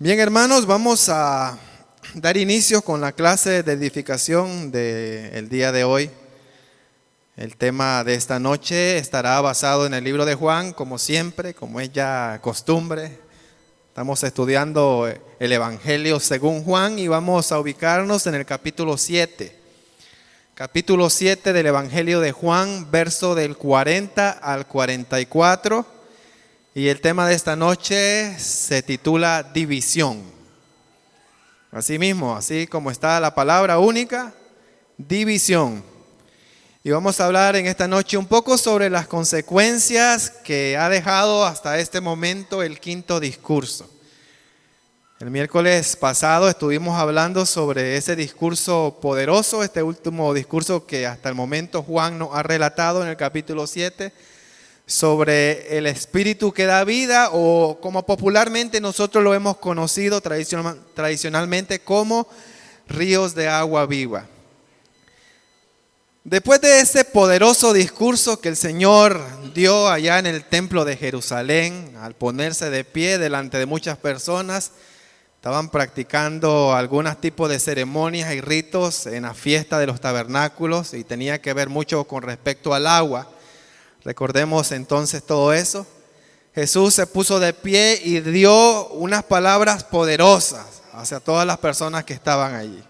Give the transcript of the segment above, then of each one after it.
Bien, hermanos, vamos a dar inicio con la clase de edificación del día de hoy. El tema de esta noche estará basado en el libro de Juan, como siempre, como es ya costumbre. Estamos estudiando el Evangelio según Juan y vamos a ubicarnos en el capítulo 7. Capítulo 7 del Evangelio de Juan, verso del 40 al 44. Y el tema de esta noche se titula división. Así mismo, así como está la palabra única, división. Y vamos a hablar en esta noche un poco sobre las consecuencias que ha dejado hasta este momento el quinto discurso. El miércoles pasado estuvimos hablando sobre ese discurso poderoso, este último discurso que hasta el momento Juan nos ha relatado en el capítulo 7, sobre el espíritu que da vida, o como popularmente nosotros lo hemos conocido tradicionalmente como ríos de agua viva. Después de ese poderoso discurso que el Señor dio allá en el templo de Jerusalén, al ponerse de pie delante de muchas personas, estaban practicando algunos tipos de ceremonias y ritos en la fiesta de los tabernáculos y tenía que ver mucho con respecto al agua. Recordemos entonces todo eso. Jesús se puso de pie y dio unas palabras poderosas hacia todas las personas que estaban allí.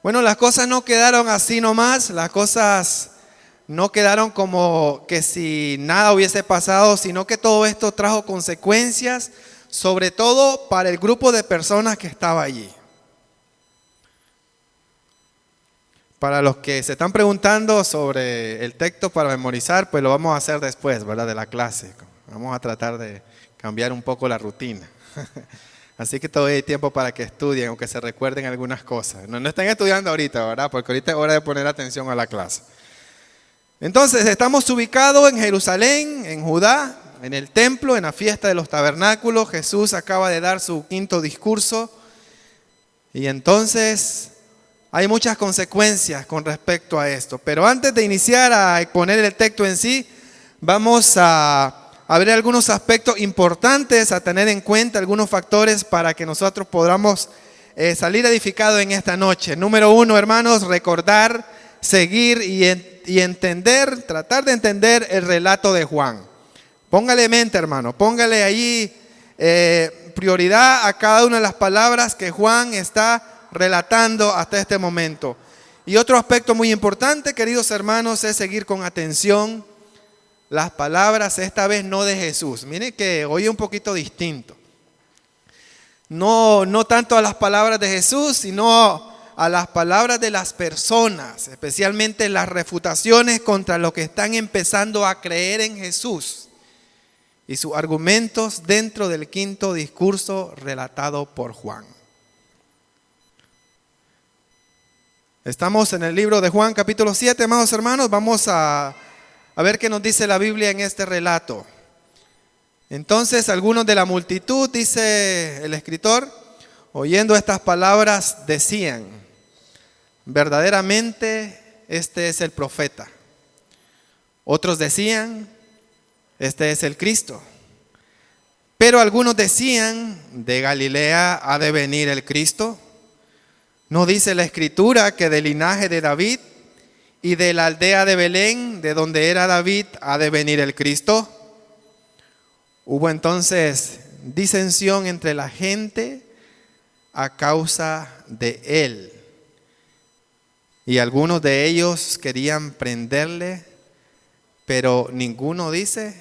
Bueno, las cosas no quedaron así nomás, las cosas no quedaron como que si nada hubiese pasado, sino que todo esto trajo consecuencias, sobre todo para el grupo de personas que estaba allí. Para los que se están preguntando sobre el texto para memorizar, pues lo vamos a hacer después, ¿verdad? De la clase. Vamos a tratar de cambiar un poco la rutina. Así que todavía hay tiempo para que estudien, aunque se recuerden algunas cosas. No estén estudiando ahorita, ¿verdad? Porque ahorita es hora de poner atención a la clase. Entonces, estamos ubicados en Jerusalén, en Judá, en el templo, en la fiesta de los tabernáculos. Jesús acaba de dar su quinto discurso. Y entonces hay muchas consecuencias con respecto a esto. Pero antes de iniciar a exponer el texto en sí, vamos a ver algunos aspectos importantes a tener en cuenta, algunos factores para que nosotros podamos salir edificados en esta noche. Número 1, hermanos, recordar, seguir y entender, tratar de entender el relato de Juan. Póngale mente, hermano, póngale ahí prioridad a cada una de las palabras que Juan está relatando hasta este momento. Y otro aspecto muy importante, queridos hermanos, es seguir con atención las palabras, esta vez no de Jesús. Miren que hoy es un poquito distinto. No tanto a las palabras de Jesús, sino a las palabras de las personas, especialmente las refutaciones contra los que están empezando a creer en Jesús y sus argumentos dentro del quinto discurso relatado por Juan. Estamos en el libro de Juan, capítulo 7, amados hermanos. Vamos a ver qué nos dice la Biblia en este relato. Entonces, algunos de la multitud, dice el escritor, oyendo estas palabras, decían: verdaderamente este es el profeta. Otros decían: este es el Cristo. Pero algunos decían: ¿de Galilea ha de venir el Cristo? ¿No dice la Escritura que del linaje de David y de la aldea de Belén, de donde era David, ha de venir el Cristo? Hubo entonces disensión entre la gente a causa de él. Y algunos de ellos querían prenderle, pero ninguno, dice,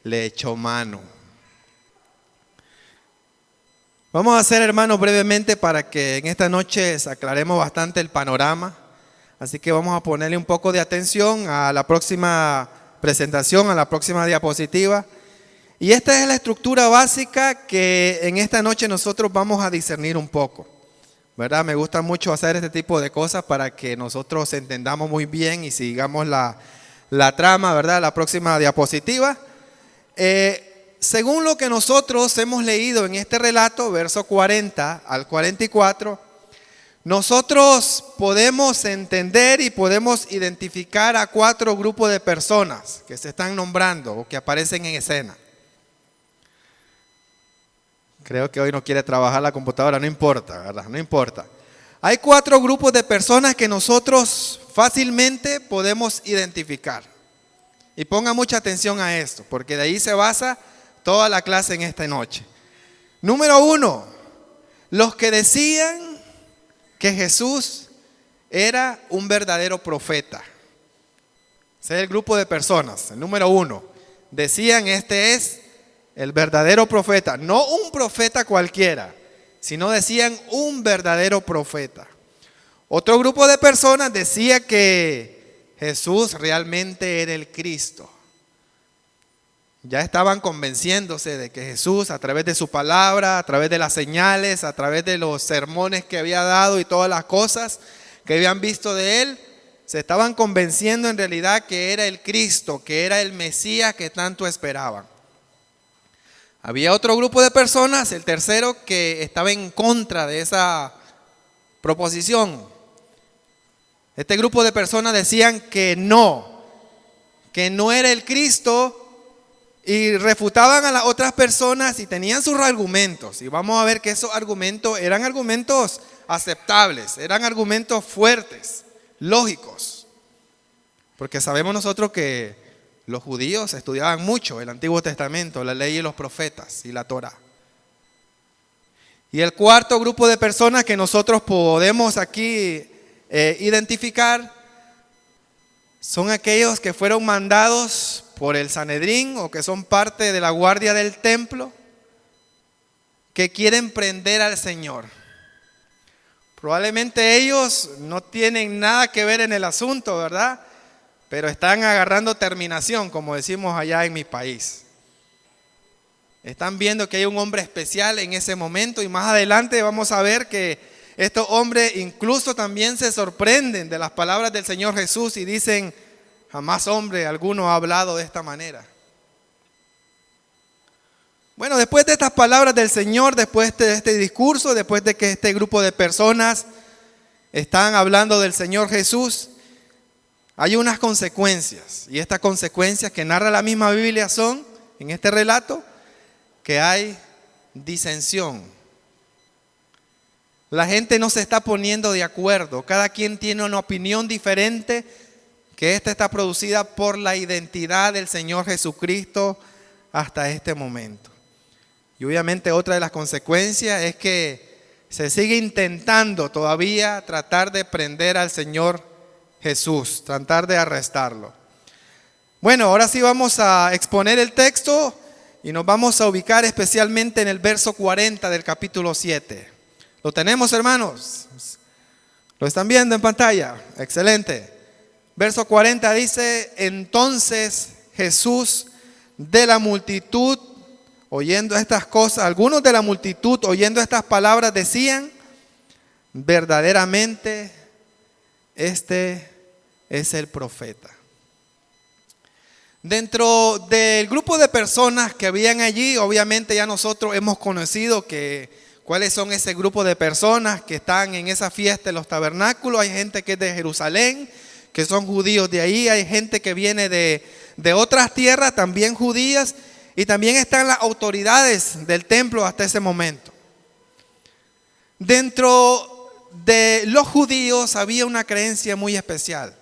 le echó mano. Vamos a hacer, hermanos, brevemente para que en esta noche aclaremos bastante el panorama. Así que vamos a ponerle un poco de atención a la próxima presentación, a la próxima diapositiva. Y esta es la estructura básica que en esta noche nosotros vamos a discernir un poco, ¿verdad? Me gusta mucho hacer este tipo de cosas para que nosotros entendamos muy bien y sigamos la trama, ¿verdad? La próxima diapositiva. Según lo que nosotros hemos leído en este relato, verso 40 al 44, nosotros podemos entender y podemos identificar a 4 grupos de personas que se están nombrando o que aparecen en escena. Creo que hoy no quiere trabajar la computadora, no importa, ¿verdad? No importa. Hay 4 grupos de personas que nosotros fácilmente podemos identificar. Y ponga mucha atención a esto, porque de ahí se basa toda la clase en esta noche. Número 1, los que decían que Jesús era un verdadero profeta. Ese es el grupo de personas, el número 1. Decían, este es el verdadero profeta, no un profeta cualquiera, sino decían un verdadero profeta. Otro grupo de personas decía que Jesús realmente era el Cristo. Ya estaban convenciéndose de que Jesús, a través de su palabra, a través de las señales, a través de los sermones que había dado y todas las cosas que habían visto de él, se estaban convenciendo en realidad que era el Cristo, que era el Mesías que tanto esperaban. Había otro grupo de personas, el tercero, que estaba en contra de esa proposición. Este grupo de personas decían que no era el Cristo, y refutaban a las otras personas y tenían sus argumentos. Y vamos a ver que esos argumentos eran argumentos aceptables, eran argumentos fuertes, lógicos. Porque sabemos nosotros que los judíos estudiaban mucho el Antiguo Testamento, la ley y los profetas y la Torá. Y el cuarto grupo de personas que nosotros podemos aquí identificar son aquellos que fueron mandados por el Sanedrín o que son parte de la guardia del templo, que quieren prender al Señor. Probablemente ellos no tienen nada que ver en el asunto, ¿verdad? Pero están agarrando terminación, como decimos allá en mi país. Están viendo que hay un hombre especial en ese momento, y más adelante vamos a ver que estos hombres incluso también se sorprenden de las palabras del Señor Jesús y dicen: jamás hombre alguno ha hablado de esta manera. Bueno, después de estas palabras del Señor, después de este discurso, después de que este grupo de personas están hablando del Señor Jesús, hay unas consecuencias. Y estas consecuencias que narra la misma Biblia son, en este relato, que hay disensión. La gente no se está poniendo de acuerdo. Cada quien tiene una opinión diferente, que esta está producida por la identidad del Señor Jesucristo hasta este momento. Y obviamente otra de las consecuencias es que se sigue intentando todavía tratar de prender al Señor Jesús, tratar de arrestarlo. Bueno, ahora sí vamos a exponer el texto y nos vamos a ubicar especialmente en el verso 40 del capítulo 7. ¿Lo tenemos, hermanos? ¿Lo están viendo en pantalla? Excelente. Verso 40 dice: entonces Jesús de la multitud, oyendo estas cosas, algunos de la multitud oyendo estas palabras decían: verdaderamente este es el profeta. Dentro del grupo de personas que habían allí, obviamente ya nosotros hemos conocido cuáles son ese grupo de personas que están en esa fiesta de los tabernáculos. Hay gente que es de Jerusalén, que son judíos de ahí. Hay gente que viene de otras tierras, también judías. Y también están las autoridades del templo hasta ese momento. Dentro de los judíos había una creencia muy especial.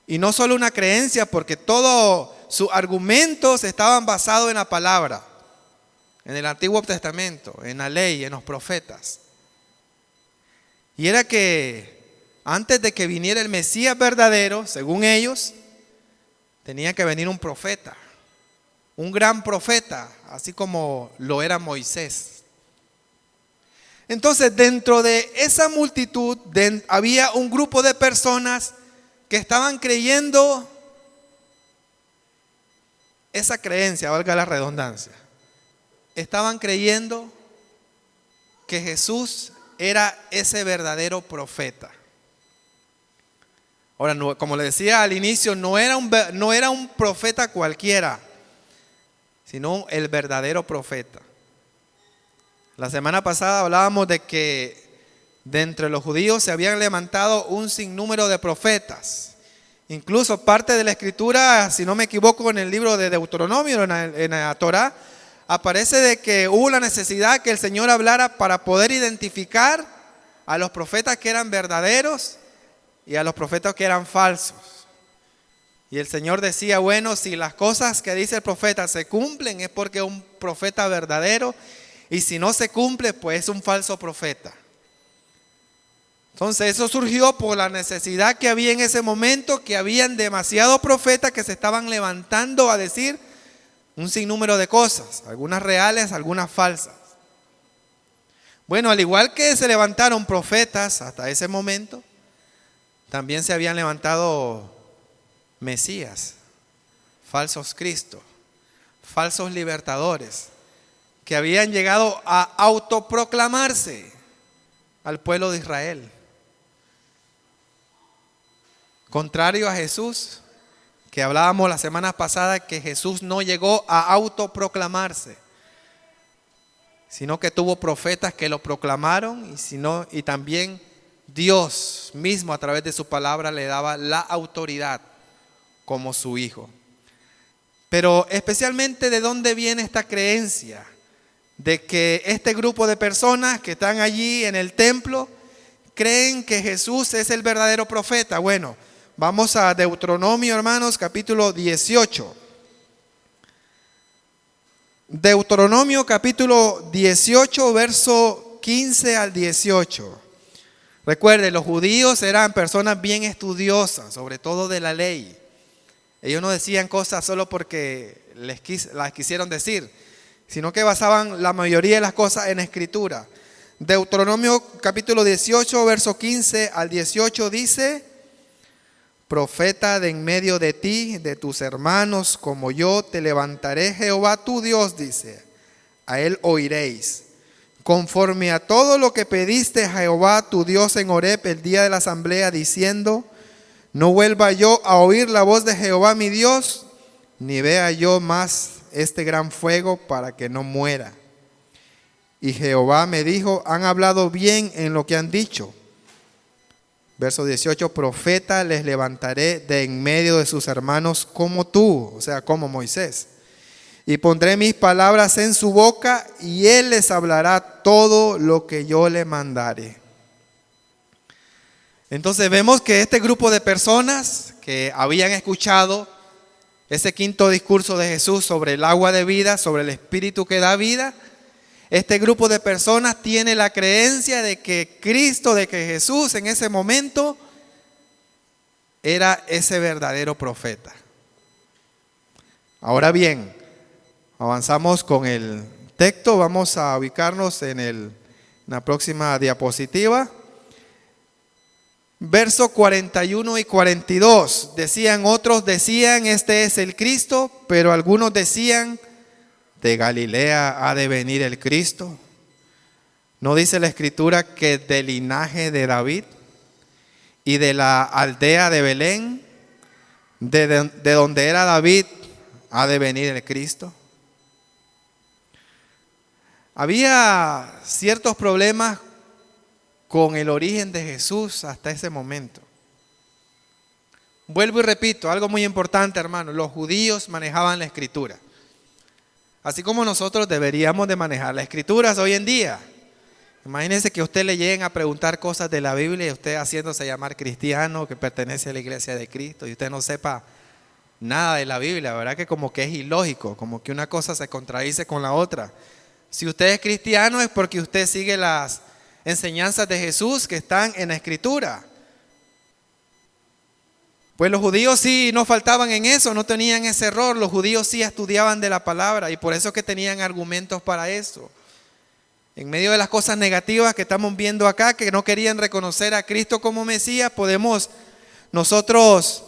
Y no solo una creencia, porque todos sus argumentos estaban basados en la palabra, en el Antiguo Testamento, en la ley, en los profetas. Y era que antes de que viniera el Mesías verdadero, según ellos, tenía que venir un profeta, un gran profeta, así como lo era Moisés. Entonces, dentro de esa multitud había un grupo de personas que estaban creyendo esa creencia, valga la redundancia. Estaban creyendo que Jesús era ese verdadero profeta. Ahora, como le decía al inicio, no era un profeta cualquiera, sino el verdadero profeta. La semana pasada hablábamos de que de entre los judíos se habían levantado un sinnúmero de profetas. Incluso parte de la escritura, si no me equivoco, en el libro de Deuteronomio, en la Torá, aparece de que hubo la necesidad que el Señor hablara para poder identificar a los profetas que eran verdaderos y a los profetas que eran falsos. Y el Señor decía, bueno, si las cosas que dice el profeta se cumplen es porque es un profeta verdadero, y si no se cumple, pues es un falso profeta. Entonces eso surgió por la necesidad que había en ese momento, que habían demasiados profetas que se estaban levantando a decir un sinnúmero de cosas, algunas reales, algunas falsas. Bueno, al igual que se levantaron profetas hasta ese momento, también se habían levantado Mesías, falsos Cristos, falsos libertadores, que habían llegado a autoproclamarse al pueblo de Israel. Contrario a Jesús, que hablábamos la semana pasada, que Jesús no llegó a autoproclamarse, sino que tuvo profetas que lo proclamaron, y también Dios mismo a través de su palabra le daba la autoridad como su hijo. Pero especialmente, ¿de dónde viene esta creencia de que este grupo de personas que están allí en el templo creen que Jesús es el verdadero profeta? Bueno, vamos a Deuteronomio, hermanos, capítulo 18. Deuteronomio capítulo 18, verso 15 al 18. Recuerden, los judíos eran personas bien estudiosas, sobre todo de la ley. Ellos no decían cosas solo porque las quisieron decir, sino que basaban la mayoría de las cosas en escritura. Deuteronomio capítulo 18, verso 15 al 18 dice: profeta de en medio de ti, de tus hermanos, como yo, te levantaré Jehová tu Dios, dice, a él oiréis, conforme a todo lo que pediste a Jehová tu Dios en Horeb el día de la asamblea, diciendo, no vuelva yo a oír la voz de Jehová mi Dios, ni vea yo más este gran fuego para que no muera. Y Jehová me dijo, han hablado bien en lo que han dicho. Verso 18, profeta les levantaré de en medio de sus hermanos como tú, o sea, como Moisés. Y pondré mis palabras en su boca y él les hablará todo lo que yo le mandare. Entonces vemos que este grupo de personas que habían escuchado ese quinto discurso de Jesús sobre el agua de vida, sobre el espíritu que da vida, este grupo de personas tiene la creencia de que Cristo, de que Jesús en ese momento era ese verdadero profeta. Ahora bien, avanzamos con el texto, vamos a ubicarnos en la próxima diapositiva. Verso 41 y 42, otros decían, este es el Cristo, pero algunos decían, de Galilea ha de venir el Cristo. ¿No dice la Escritura que del linaje de David y de la aldea de Belén, de donde era David, ha de venir el Cristo? Había ciertos problemas con el origen de Jesús hasta ese momento. Vuelvo y repito, algo muy importante, hermano, los judíos manejaban la Escritura, así como nosotros deberíamos de manejar las Escrituras hoy en día. Imagínense que a usted le lleguen a preguntar cosas de la Biblia y usted haciéndose llamar cristiano, que pertenece a la iglesia de Cristo, y usted no sepa nada de la Biblia, ¿verdad? Que como que es ilógico, como que una cosa se contradice con la otra. Si usted es cristiano es porque usted sigue las enseñanzas de Jesús que están en la Escritura. Pues los judíos sí no faltaban en eso, no tenían ese error. Los judíos sí estudiaban de la palabra y por eso que tenían argumentos para eso. En medio de las cosas negativas que estamos viendo acá, que no querían reconocer a Cristo como Mesías, podemos nosotros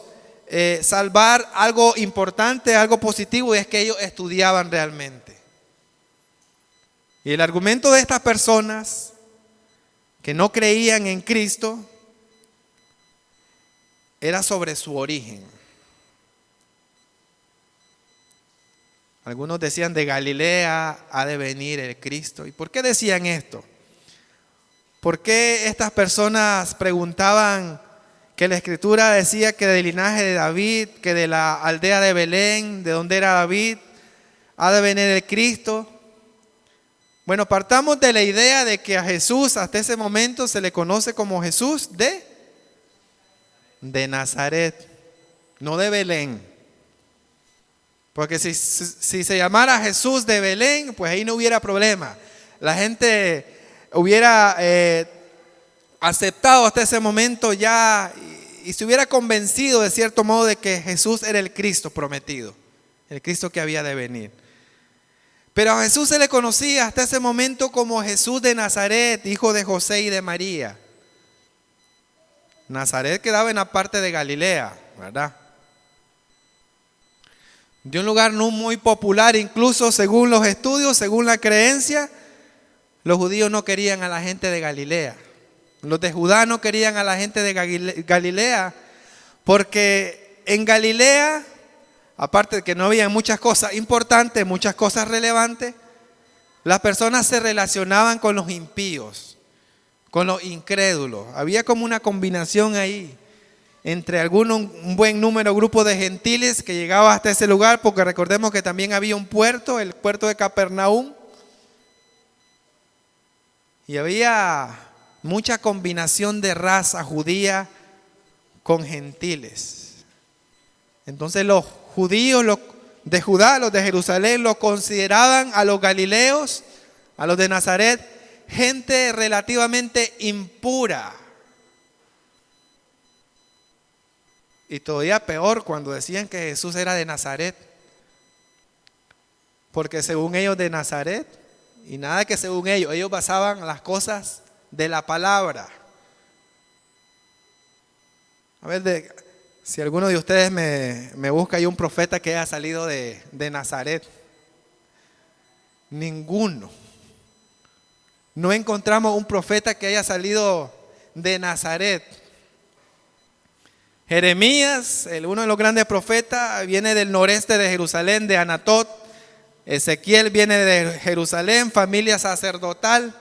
salvar algo importante, algo positivo, y es que ellos estudiaban realmente. Y el argumento de estas personas que no creían en Cristo era sobre su origen. Algunos decían, de Galilea ha de venir el Cristo. ¿Y por qué decían esto? ¿Por qué estas personas preguntaban que la Escritura decía que del linaje de David, que de la aldea de Belén, de donde era David, ¿Ha de venir el Cristo? Bueno, partamos de la idea de que a Jesús hasta ese momento se le conoce como Jesús de Nazaret, no de Belén. Porque si se llamara Jesús de Belén, pues ahí no hubiera problema. La gente hubiera aceptado hasta ese momento ya y se hubiera convencido de cierto modo de que Jesús era el Cristo prometido, el Cristo que había de venir. Pero a Jesús se le conocía hasta ese momento como Jesús de Nazaret, hijo de José y de María. Nazaret quedaba en la parte de Galilea, ¿verdad? De un lugar no muy popular, incluso según los estudios, según la creencia, los judíos no querían a la gente de Galilea. Los de Judá no querían a la gente de Galilea, porque en Galilea, aparte de que no había muchas cosas importantes, muchas cosas relevantes, las personas se relacionaban con los impíos, con los incrédulos. Había como una combinación ahí entre un buen grupo de gentiles que llegaba hasta ese lugar, porque recordemos que también había un puerto, el puerto de Capernaum, y había mucha combinación de raza judía con gentiles. Entonces los judíos de Judá, los de Jerusalén, los consideraban a los galileos, a los de Nazaret, gente relativamente impura. Y todavía peor cuando decían que Jesús era de Nazaret. Porque según ellos de Nazaret, y nada que según ellos basaban las cosas de la palabra. A ver, si alguno de ustedes me busca ahí un profeta que haya salido de Nazaret. Ninguno. No encontramos un profeta que haya salido de Nazaret. Jeremías, uno de los grandes profetas, viene del noreste de Jerusalén, de Anatot. Ezequiel viene de Jerusalén, familia sacerdotal.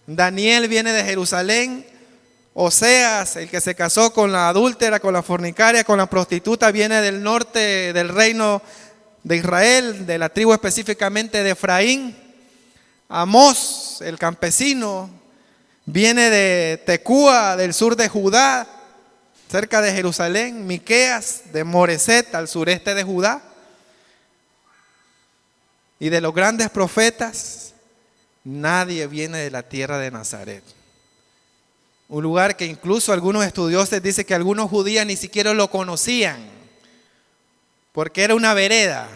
Daniel viene de Jerusalén. Oseas, el que se casó con la adúltera, con la fornicaria, con la prostituta, viene del norte del reino de Israel, de la tribu específicamente de Efraín. Amós, el campesino, viene de Tecúa, del sur de Judá, cerca de Jerusalén. Miqueas, de Moreset, al sureste de Judá. Y de los grandes profetas, nadie viene de la tierra de Nazaret. Un lugar que incluso algunos estudiosos dicen que algunos judíos ni siquiera lo conocían, porque era una vereda,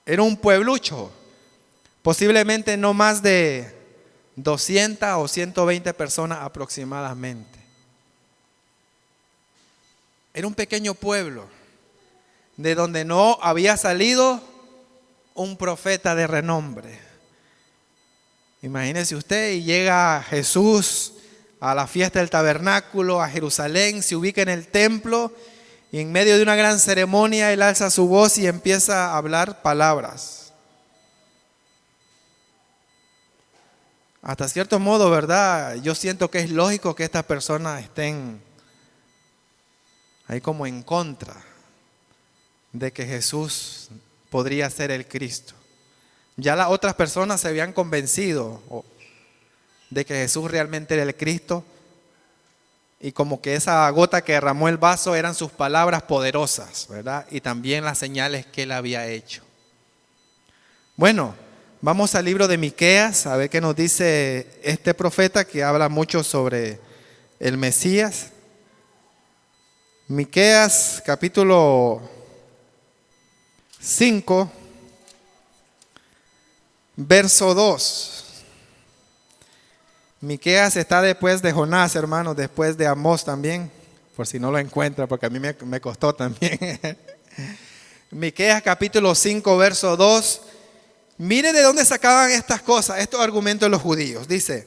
era un pueblucho, posiblemente no más de 200 o 120 personas aproximadamente. Era un pequeño pueblo de donde no había salido un profeta de renombre. Imagínese usted, y llega Jesús a la fiesta del tabernáculo, a Jerusalén, se ubica en el templo y en medio de una gran ceremonia él alza su voz y empieza a hablar palabras. Hasta cierto modo, ¿verdad? Yo siento que es lógico que estas personas estén ahí como en contra de que Jesús podría ser el Cristo. Ya las otras personas se habían convencido de que Jesús realmente era el Cristo, y como que esa gota que derramó el vaso eran sus palabras poderosas, ¿verdad? Y también las señales que él había hecho. Bueno, vamos al libro de Miqueas a ver qué nos dice este profeta que habla mucho sobre el Mesías. Miqueas capítulo 5. Verso 2. Miqueas está después de Jonás, hermanos, después de Amós también, por si no lo encuentra, porque a mí me costó también. Miqueas capítulo 5, verso 2. Mire de dónde sacaban estas cosas, estos argumentos de los judíos. Dice: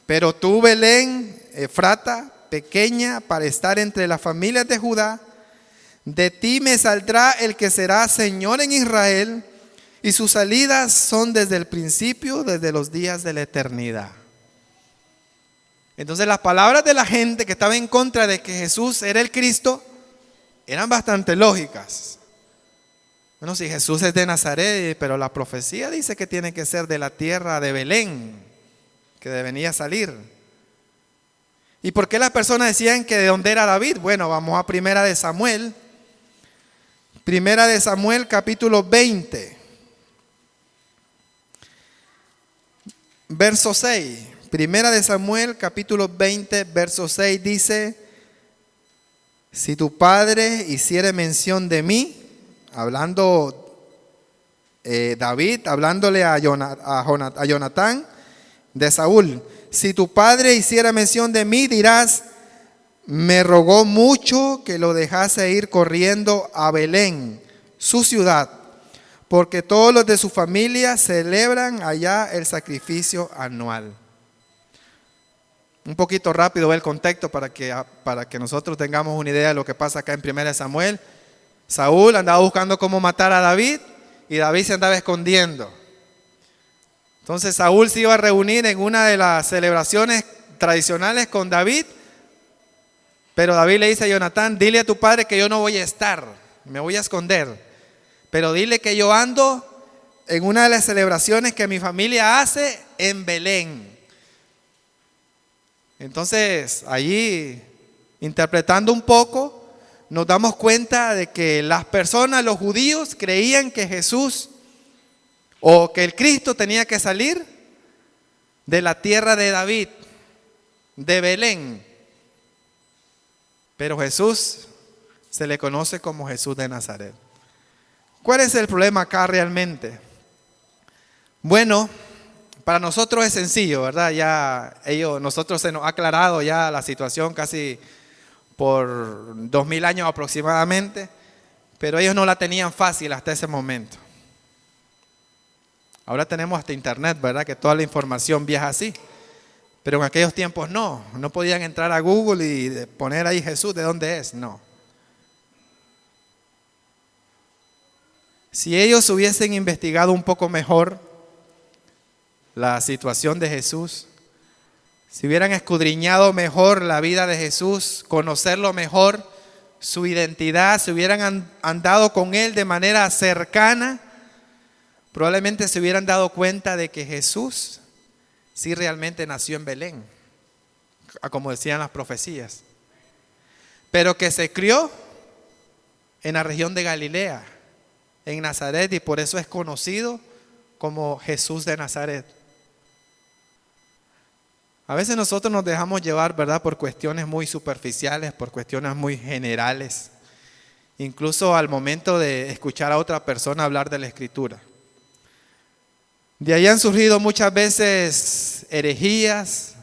pero tú, Belén, Efrata, pequeña para estar entre las familias de Judá, de ti me saldrá el que será Señor en Israel, y sus salidas son desde el principio, desde los días de la eternidad. Entonces las palabras de la gente que estaba en contra de que Jesús era el Cristo eran bastante lógicas. Bueno, si Jesús es de Nazaret, pero la profecía dice que tiene que ser de la tierra de Belén, que debería salir. ¿Y por qué las personas decían que de dónde era David? Bueno, vamos a Primera de Samuel. Primera de Samuel, capítulo 20. Verso 6. Primera de Samuel, capítulo 20, verso 6 dice: si tu padre hiciere mención de mí, hablando David, hablándole a Jonatán de Saúl, si tu padre hiciera mención de mí, dirás, me rogó mucho que lo dejase ir corriendo a Belén, su ciudad, porque todos los de su familia celebran allá el sacrificio anual. Un poquito rápido ve el contexto para que nosotros tengamos una idea de lo que pasa acá en 1 Samuel. Saúl andaba buscando cómo matar a David y David se andaba escondiendo. Entonces Saúl se iba a reunir en una de las celebraciones tradicionales con David, pero David le dice a Jonatán, dile a tu padre que yo no voy a estar, me voy a esconder. Pero dile que yo ando en una de las celebraciones que mi familia hace en Belén. Entonces, allí, interpretando un poco, nos damos cuenta de que las personas, los judíos, creían que Jesús o que el Cristo tenía que salir de la tierra de David, de Belén. Pero Jesús se le conoce como Jesús de Nazaret. ¿Cuál es el problema acá realmente? Bueno, para nosotros es sencillo, ¿verdad? Nosotros se nos ha aclarado ya la situación casi por 2000 años aproximadamente, pero ellos no la tenían fácil hasta ese momento. Ahora tenemos hasta internet, ¿verdad? Que toda la información viaja así. Pero en aquellos tiempos no podían entrar a Google y poner ahí Jesús, ¿de dónde es? No. Si ellos hubiesen investigado un poco mejor la situación de Jesús, si hubieran escudriñado mejor la vida de Jesús, conocerlo mejor, su identidad, si hubieran andado con Él de manera cercana, probablemente se hubieran dado cuenta de que Jesús sí realmente nació en Belén, como decían las profecías, pero que se crió en la región de Galilea, en Nazaret, y por eso es conocido como Jesús de Nazaret. A veces nosotros nos dejamos llevar, ¿verdad?, por cuestiones muy superficiales, por cuestiones muy generales, incluso al momento de escuchar a otra persona hablar de la Escritura. De ahí han surgido muchas veces herejías,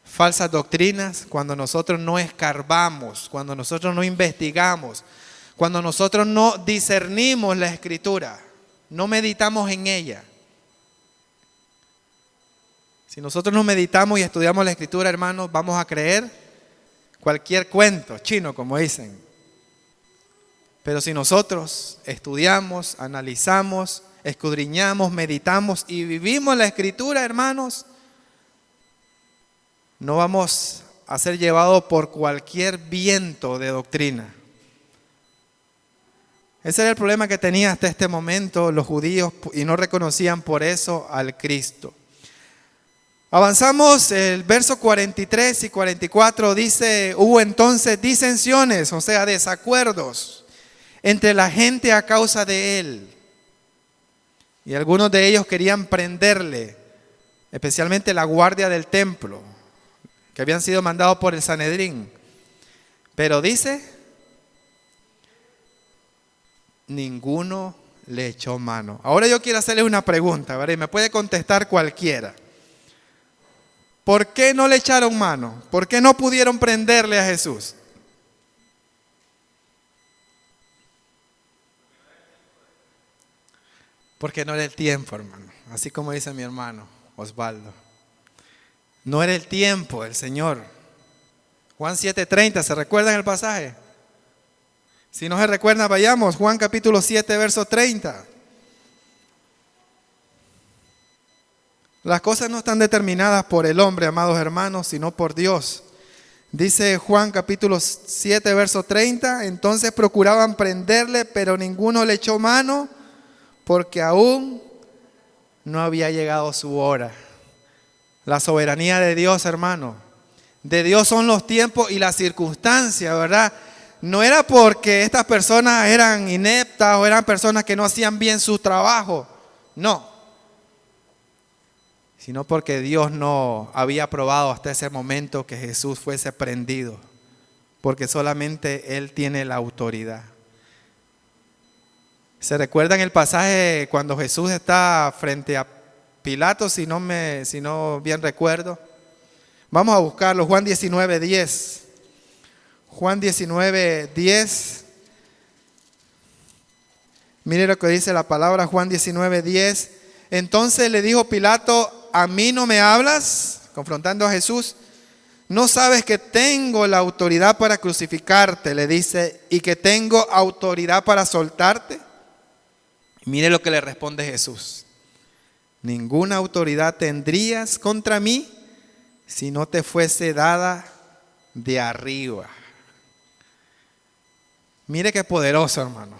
falsas doctrinas, cuando nosotros no escarbamos, cuando nosotros no investigamos, cuando nosotros no discernimos la Escritura, no meditamos en ella. Si nosotros no meditamos y estudiamos la Escritura, hermanos, vamos a creer cualquier cuento chino, como dicen. Pero si nosotros estudiamos, analizamos, escudriñamos, meditamos y vivimos la Escritura, hermanos, no vamos a ser llevados por cualquier viento de doctrina. Ese era el problema que tenía hasta este momento los judíos y no reconocían por eso al Cristo. Avanzamos, el verso 43 y 44 dice, hubo entonces disensiones, o sea, desacuerdos entre la gente a causa de él. Y algunos de ellos querían prenderle, especialmente la guardia del templo, que habían sido mandados por el Sanedrín. Pero dice, ninguno le echó mano. Ahora yo quiero hacerle una pregunta, ¿verdad? Y me puede contestar cualquiera. ¿Por qué no le echaron mano? ¿Por qué no pudieron prenderle a Jesús? Porque no era el tiempo, hermano. Así como dice mi hermano Osvaldo. No era el tiempo del Señor. Juan 7:30, ¿se recuerdan el pasaje? Si no se recuerdan, vayamos. Juan capítulo 7, verso 30. Las cosas no están determinadas por el hombre, amados hermanos, sino por Dios. Dice Juan capítulo 7, verso 30, entonces procuraban prenderle, pero ninguno le echó mano porque aún no había llegado su hora. La soberanía de Dios, hermano. De Dios son los tiempos y las circunstancias, ¿verdad? No era porque estas personas eran ineptas o eran personas que no hacían bien su trabajo. No. Sino porque Dios no había aprobado hasta ese momento que Jesús fuese prendido, porque solamente Él tiene la autoridad. ¿Se recuerdan el pasaje cuando Jesús está frente a Pilato, si no bien recuerdo? Vamos a buscarlo, Juan 19:10. Juan 19:10. Mire lo que dice la palabra, Juan 19:10. Entonces le dijo Pilato, ¿a mí no me hablas? Confrontando a Jesús. ¿No sabes que tengo la autoridad para crucificarte? Le dice, y que tengo autoridad para soltarte. Mire lo que le responde Jesús. Ninguna autoridad tendrías contra mí si no te fuese dada de arriba. Mire qué poderoso, hermano.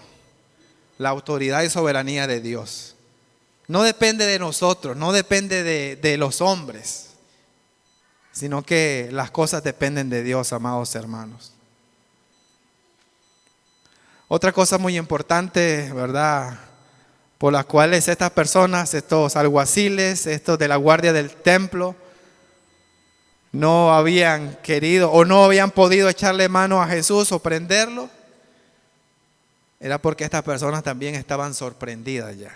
La autoridad y soberanía de Dios. No depende de nosotros, no depende de los hombres, sino que las cosas dependen de Dios, amados hermanos. Otra cosa muy importante, ¿verdad?, por las cuales estas personas, estos alguaciles, estos de la guardia del templo, no habían querido o no habían podido echarle mano a Jesús o prenderlo, era porque estas personas también estaban sorprendidas ya.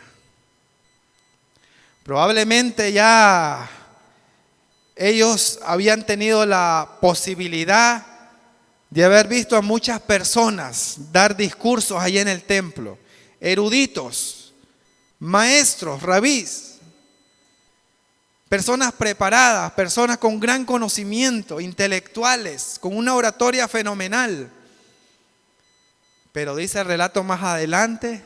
Probablemente ya ellos habían tenido la posibilidad de haber visto a muchas personas dar discursos allí en el templo, eruditos, maestros, rabís, personas preparadas, personas con gran conocimiento, intelectuales, con una oratoria fenomenal. Pero dice el relato más adelante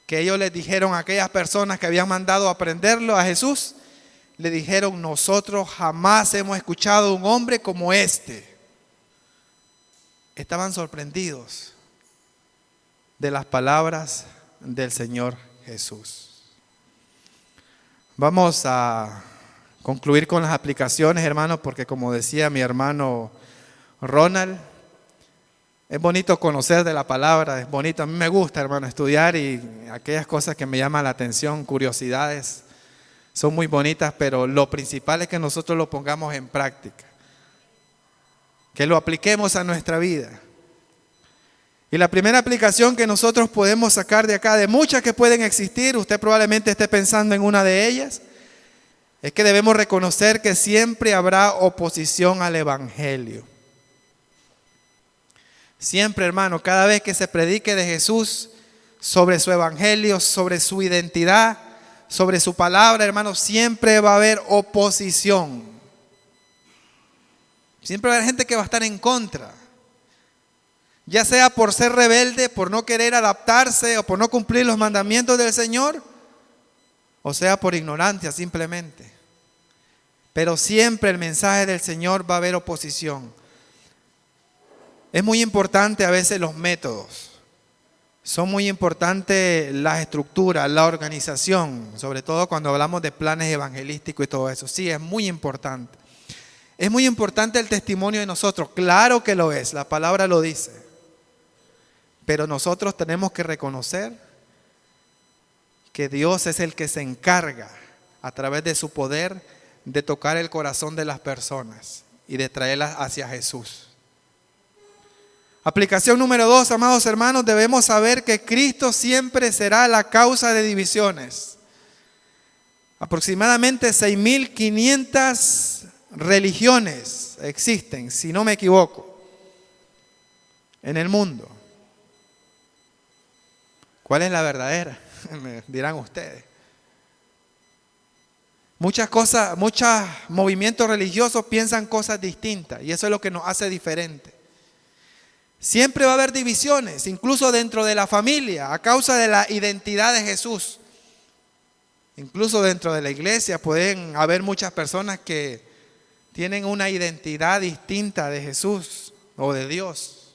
que ellos les dijeron a aquellas personas que habían mandado a prenderlo a Jesús, le dijeron, nosotros jamás hemos escuchado un hombre como este. Estaban sorprendidos de las palabras del Señor Jesús. Vamos a concluir con las aplicaciones, hermanos, porque como decía mi hermano Ronald, es bonito conocer de la palabra, es bonito. A mí me gusta, hermano, estudiar y aquellas cosas que me llaman la atención, curiosidades, son muy bonitas, pero lo principal es que nosotros lo pongamos en práctica, que lo apliquemos a nuestra vida. Y la primera aplicación que nosotros podemos sacar de acá, de muchas que pueden existir, usted probablemente esté pensando en una de ellas, es que debemos reconocer que siempre habrá oposición al Evangelio. Siempre, hermano, cada vez que se predique de Jesús, sobre su evangelio, sobre su identidad, sobre su palabra, hermano, siempre va a haber oposición. Siempre va a haber gente que va a estar en contra. Ya sea por ser rebelde, por no querer adaptarse o por no cumplir los mandamientos del Señor, o sea por ignorancia simplemente. Pero siempre el mensaje del Señor va a haber oposición. Es muy importante a veces los métodos, son muy importantes las estructuras, la organización, sobre todo cuando hablamos de planes evangelísticos y todo eso. Sí, es muy importante. Es muy importante el testimonio de nosotros, claro que lo es, la palabra lo dice. Pero nosotros tenemos que reconocer que Dios es el que se encarga a través de su poder de tocar el corazón de las personas y de traerlas hacia Jesús. Aplicación número 2, amados hermanos, debemos saber que Cristo siempre será la causa de divisiones. Aproximadamente 6.500 religiones existen, si no me equivoco, en el mundo. ¿Cuál es la verdadera? Me dirán ustedes. Muchos movimientos religiosos piensan cosas distintas y eso es lo que nos hace diferentes. Siempre va a haber divisiones, incluso dentro de la familia, a causa de la identidad de Jesús. Incluso dentro de la iglesia pueden haber muchas personas que tienen una identidad distinta de Jesús o de Dios.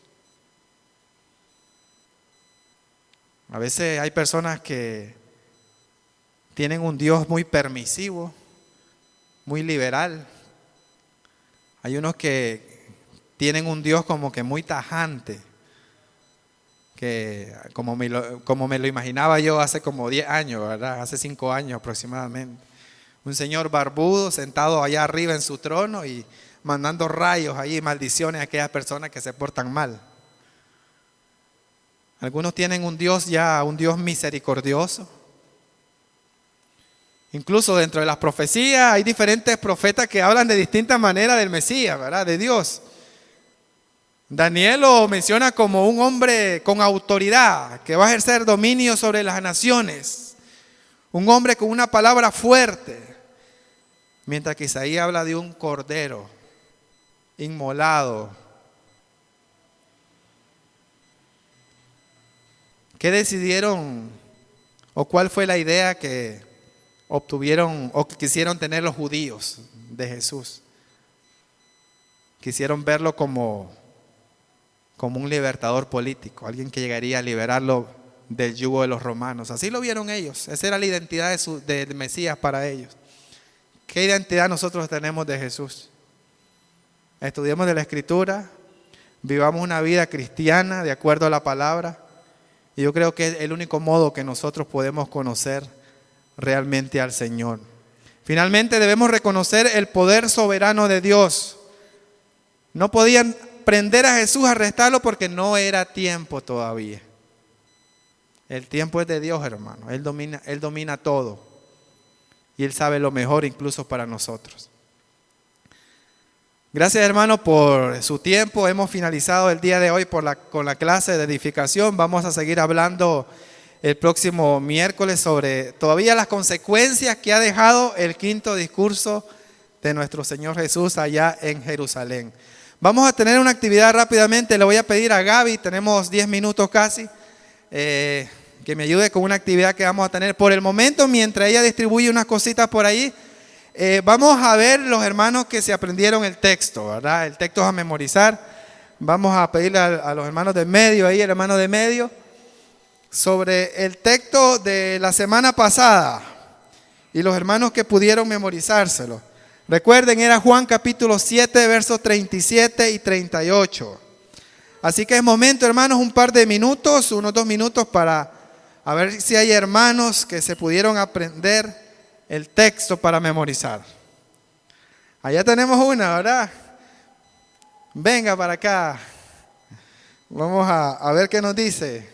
A veces hay personas que tienen un Dios muy permisivo, muy liberal. Hay unos que tienen un Dios como que muy tajante, que como me lo imaginaba yo hace como 10 años, ¿verdad? Hace 5 años aproximadamente. Un señor barbudo sentado allá arriba en su trono y mandando rayos ahí, maldiciones a aquellas personas que se portan mal. Algunos tienen un Dios misericordioso. Incluso dentro de las profecías hay diferentes profetas que hablan de distintas maneras del Mesías, ¿verdad? De Dios. Daniel lo menciona como un hombre con autoridad, que va a ejercer dominio sobre las naciones. Un hombre con una palabra fuerte. Mientras que Isaías habla de un cordero inmolado. ¿Qué decidieron o cuál fue la idea que obtuvieron o que quisieron tener los judíos de Jesús? Quisieron verlo como un libertador político, alguien que llegaría a liberarlo del yugo de los romanos. Así lo vieron ellos. Esa era la identidad del Mesías para ellos. ¿Qué identidad nosotros tenemos de Jesús? Estudiemos de la Escritura, vivamos una vida cristiana de acuerdo a la palabra. Y yo creo que es el único modo que nosotros podemos conocer realmente al Señor. Finalmente debemos reconocer el poder soberano de Dios. No podían prender a Jesús, arrestarlo porque no era tiempo todavía. El tiempo es de Dios, hermano. Él domina todo. Y Él sabe lo mejor incluso para nosotros. Gracias, hermano, por su tiempo. Hemos finalizado el día de hoy con la clase de edificación. Vamos a seguir hablando el próximo miércoles sobre todavía las consecuencias que ha dejado el quinto discurso de nuestro Señor Jesús allá en Jerusalén. Vamos a tener una actividad rápidamente. Le voy a pedir a Gaby, tenemos 10 minutos casi, que me ayude con una actividad que vamos a tener por el momento mientras ella distribuye unas cositas por ahí. Vamos a ver los hermanos que se aprendieron el texto, ¿verdad? El texto a memorizar. Vamos a pedirle a los hermanos de medio, ahí el hermano de medio, sobre el texto de la semana pasada y los hermanos que pudieron memorizárselo. Recuerden, era Juan capítulo 7, versos 37 y 38. Así que es momento, hermanos, un par de minutos, unos 2 minutos para a ver si hay hermanos que se pudieron aprender el texto para memorizar. Allá tenemos una, ¿verdad? Venga para acá. Vamos a ver qué nos dice.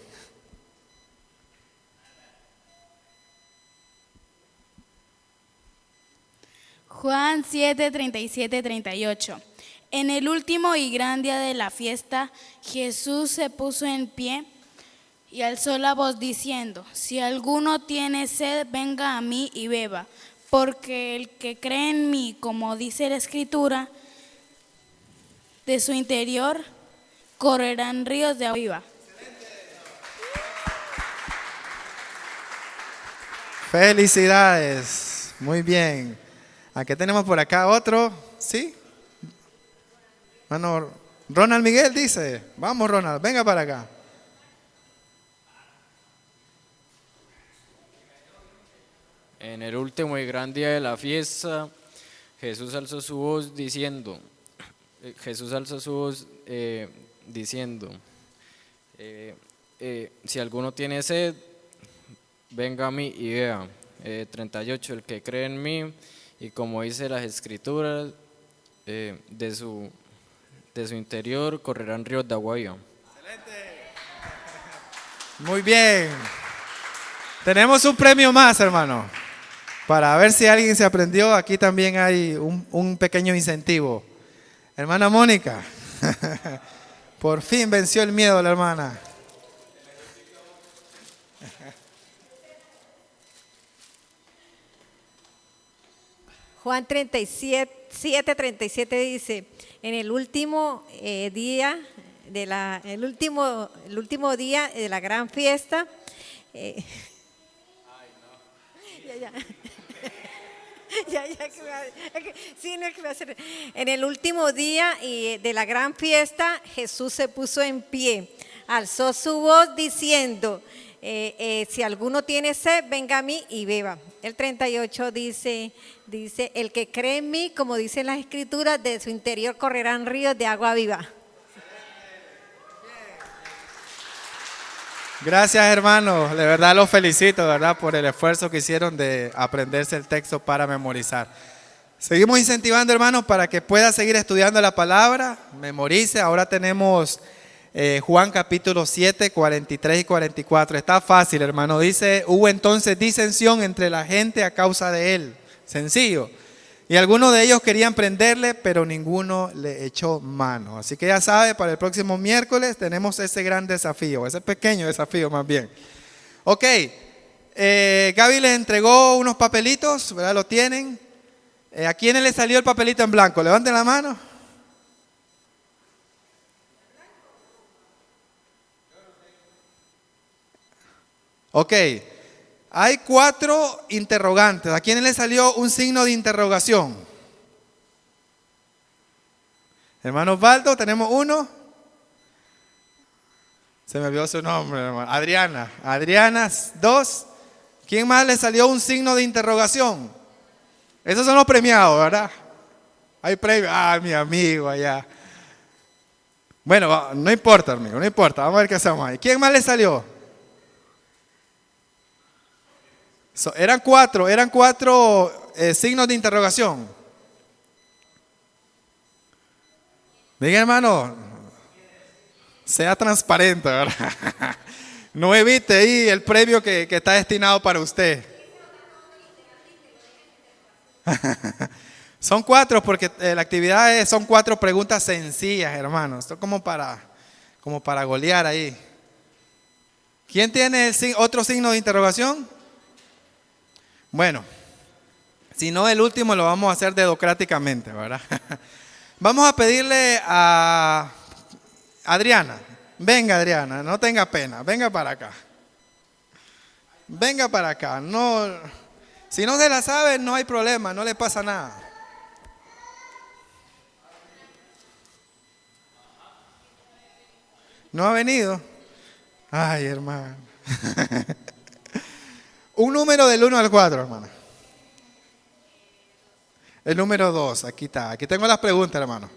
Juan 7, 37, 38. En el último y gran día de la fiesta, Jesús se puso en pie y alzó la voz diciendo: si alguno tiene sed, venga a mí y beba, porque el que cree en mí, como dice la Escritura, de su interior correrán ríos de agua viva. Felicidades, muy bien. Aquí tenemos por acá otro, ¿sí? Bueno, Ronald Miguel dice, vamos Ronald, venga para acá. En el último y gran día de la fiesta, Jesús alzó su voz diciendo, si alguno tiene sed, venga a mí y vea. 38, el que cree en mí, y como dice las Escrituras, de su interior correrán ríos de agua viva. Excelente. Muy bien. Tenemos un premio más, hermano. Para ver si alguien se aprendió, aquí también hay un pequeño incentivo. Hermana Mónica, por fin venció el miedo la hermana. Juan 37, 37 dice, en el último día el último día de la gran fiesta, Sí, no es que voy a hacer. En el último día de la gran fiesta, Jesús se puso en pie, alzó su voz diciendo, si alguno tiene sed, venga a mí y beba. El 38 dice, el que cree en mí, como dicen las escrituras, de su interior correrán ríos de agua viva. Gracias, hermanos. De verdad los felicito, ¿verdad? Por el esfuerzo que hicieron de aprenderse el texto para memorizar. Seguimos incentivando, hermanos, para que pueda seguir estudiando la palabra, memorice. Ahora tenemos Juan capítulo 7, 43 y 44. Está fácil, hermano. Dice, hubo entonces disensión entre la gente a causa de él. Sencillo. Y algunos de ellos querían prenderle, pero ninguno le echó mano. Así que ya sabe, para el próximo miércoles tenemos ese gran desafío, ese pequeño desafío más bien. Ok, Gaby les entregó unos papelitos, ¿verdad? Lo tienen. ¿A quiénes le salió el papelito en blanco? Levanten la mano. Ok. Hay 4 interrogantes. ¿A quién le salió un signo de interrogación? Hermano Osvaldo, tenemos uno. Se me olvidó su nombre, hermano. Adriana. Adriana, 2. ¿Quién más le salió un signo de interrogación? Esos son los premiados, ¿verdad? Hay premios. Ah, mi amigo allá. Bueno, no importa, amigo, no importa. Vamos a ver qué hacemos ahí. ¿Quién más le salió? Eran cuatro signos de interrogación. Diga, hermano, sea transparente, ¿verdad? No evite ahí el premio que está destinado para usted. Son 4 porque la actividad son 4 preguntas sencillas, hermano. Esto es como para golear ahí. ¿Quién tiene otro signo de interrogación? Bueno, si no el último lo vamos a hacer dedocráticamente, ¿verdad? Vamos a pedirle a Adriana. Venga, Adriana, no tenga pena, venga para acá. Venga para acá. No, si no se la sabe, no hay problema, no le pasa nada. ¿No ha venido? Ay, hermano. Un número del 1 al 4, hermano. El número 2, aquí está. Aquí tengo las preguntas, hermano.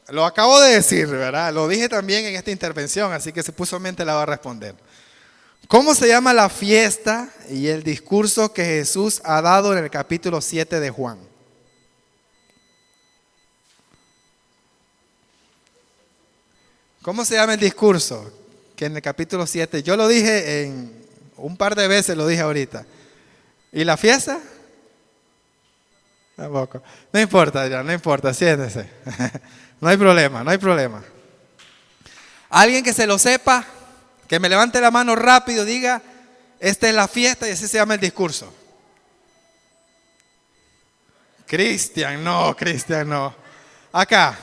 Lo acabo de decir, ¿verdad? Lo dije también en esta intervención, así que se puso en mente la va a responder. ¿Cómo se llama la fiesta y el discurso que Jesús ha dado en el capítulo 7 de Juan? ¿Cómo se llama el discurso que en el capítulo 7? Yo lo dije un par de veces, lo dije ahorita. ¿Y la fiesta? Tampoco. No importa, ya, no importa, siéntese. No hay problema, no hay problema. Alguien que se lo sepa, que me levante la mano rápido, diga, esta es la fiesta y así se llama el discurso. Cristian, no. Acá.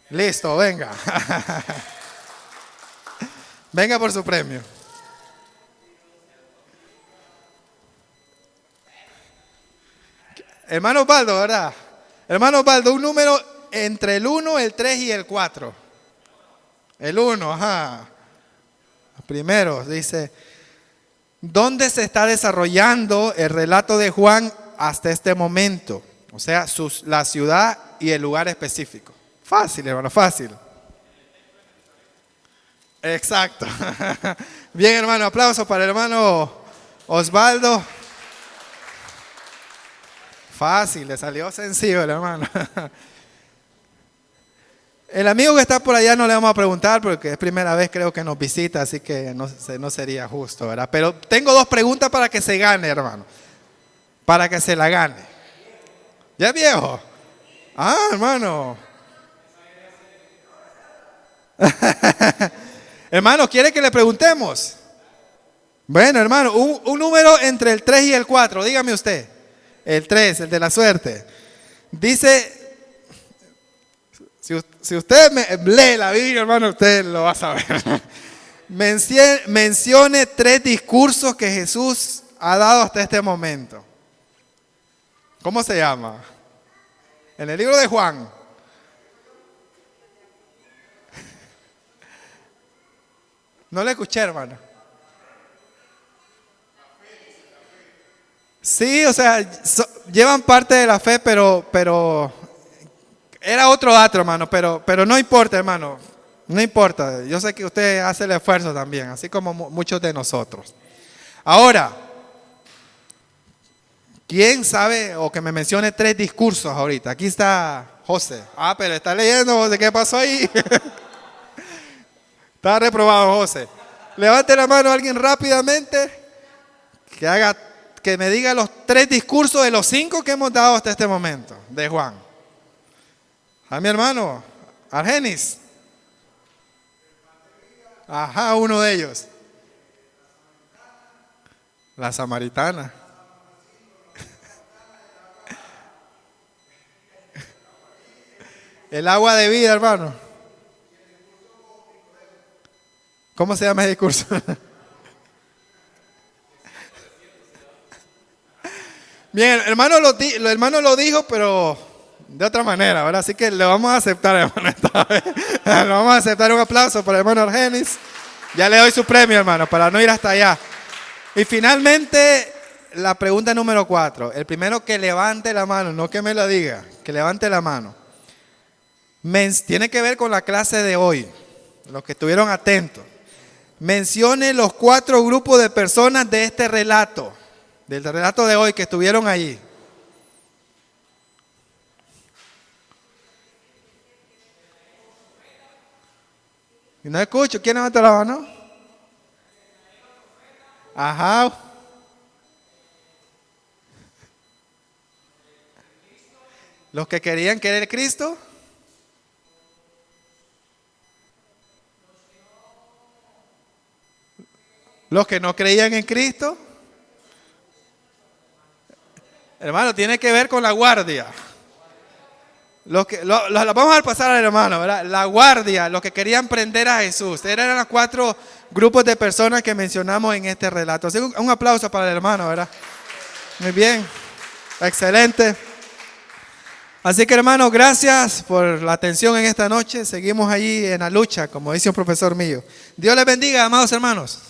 Listo, venga. Venga por su premio. Hermano Osvaldo, ¿verdad? Hermano Osvaldo, un número entre el 1, el 3 y el 4. El 1, ajá. Primero dice, ¿dónde se está desarrollando el relato de Juan hasta este momento? O sea, la ciudad y el lugar específico. Fácil, hermano, fácil. Exacto. Bien, hermano, aplauso para el hermano Osvaldo. Fácil, le salió sencillo el hermano. El amigo que está por allá no le vamos a preguntar porque es primera vez creo que nos visita, así que no sería justo, ¿verdad? Pero tengo 2 preguntas para que se gane, hermano. Para que se la gane. ¿Ya es viejo? Ah, hermano. Hermano, ¿quiere que le preguntemos? Bueno, hermano, un número entre el 3 y el 4, dígame usted. El 3, el de la suerte. Dice, si usted me lee la Biblia, hermano, usted lo va a saber. Mencione 3 discursos que Jesús ha dado hasta este momento. ¿Cómo se llama? En el libro de Juan. No le escuché, hermano. Sí, o sea, llevan parte de la fe, pero era otro dato, hermano, pero no importa, hermano. No importa. Yo sé que usted hace el esfuerzo también, así como muchos de nosotros. Ahora, ¿quién sabe o que me mencione 3 discursos ahorita? Aquí está José. Ah, pero está leyendo, José, ¿qué pasó ahí? Está reprobado, José. Levante la mano a alguien rápidamente que me diga los 3 discursos de los 5 que hemos dado hasta este momento de Juan. A mi hermano, Argenis. Ajá, uno de ellos. La samaritana. El agua de vida, hermano. ¿Cómo se llama ese discurso? Bien, el hermano lo dijo, pero de otra manera, ¿verdad? Así que le vamos a aceptar, hermano, esta vez. Le vamos a aceptar un aplauso para el hermano Argenis. Ya le doy su premio, hermano, para no ir hasta allá. Y finalmente, la pregunta número 4. El primero que levante la mano, no que me la diga, que levante la mano. Tiene que ver con la clase de hoy, los que estuvieron atentos. Mencione los 4 grupos de personas de este relato, del relato de hoy que estuvieron allí. Y no escucho, ¿quién levanta la mano? Ajá. Los que querían querer Cristo. Los que no creían en Cristo. Hermano, tiene que ver con la guardia. Vamos a pasar al hermano, ¿verdad? La guardia, los que querían prender a Jesús. Eran los 4 grupos de personas que mencionamos en este relato. Así que un aplauso para el hermano, ¿verdad? Muy bien, excelente. Así que hermano, gracias por la atención en esta noche. Seguimos allí en la lucha, como dice un profesor mío. Dios les bendiga, amados hermanos.